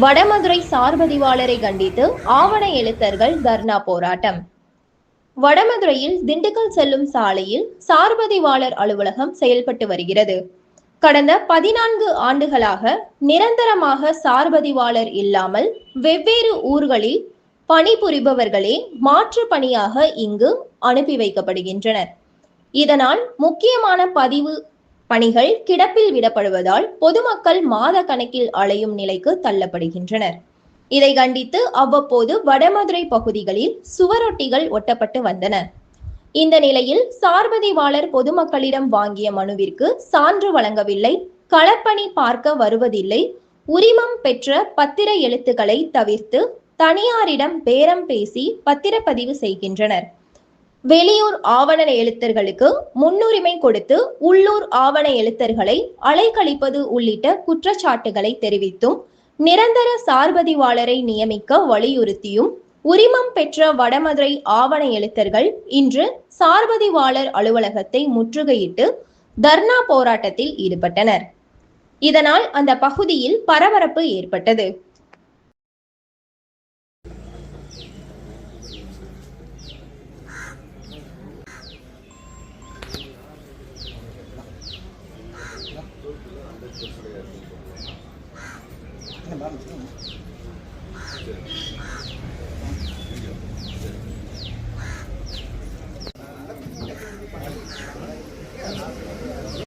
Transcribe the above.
வடமதுரை சார்பதிவாளரை கண்டித்து ஆவண எழுத்தர்கள் தர்ணா போராட்டம். வடமதுரையில் திண்டுக்கல் செல்லும் சாலையில் சார்பதிவாளர் அலுவலகம் செயல்பட்டு வருகிறது. கடந்த 14 ஆண்டுகளாக நிரந்தரமாக சார்பதிவாளர் இல்லாமல் வெவ்வேறு ஊர்களில் பணிபுரிபவர்களே மாற்று பணியாக இங்கு அனுப்பி வைக்கப்படுகின்றனர். இதனால் முக்கியமான பதிவு பணிகள் கிடப்பில் விடப்படுவதால் பொதுமக்கள் மாத கணக்கில் அலையும் நிலைக்கு தள்ளப்படுகின்றனர். இதை கண்டித்து அவ்வப்போது வடமதுரை பகுதிகளில் சுவரொட்டிகள் ஒட்டப்பட்டு வந்தன. இந்த நிலையில் சார்பதிவாளர் பொதுமக்களிடம் வாங்கிய மனுவிற்கு சான்று வழங்கவில்லை, களப்பணி பார்க்க வருவதில்லை, உரிமம் பெற்ற பத்திர எழுத்துக்களை தவிர்த்து தனியாரிடம் பேரம் பேசி பத்திரப்பதிவு செய்கின்றனர். வெளியூர் ஆவண எழுத்தர்களுக்கு முன்னுரிமை கொடுத்து உள்ளூர் ஆவண எழுத்தர்களை அலைக்கழிப்பது உள்ளிட்ட குற்றச்சாட்டுகளை தெரிவித்தும் நிரந்தர சார்பதிவாளரை நியமிக்க வலியுறுத்தியும் உரிமம் பெற்ற வடமதுரை ஆவண எழுத்தர்கள் இன்று சார்பதிவாளர் அலுவலகத்தை முற்றுகையிட்டு தர்ணா போராட்டத்தில் ஈடுபட்டனர். இதனால் அந்த பகுதியில் பரபரப்பு ஏற்பட்டது.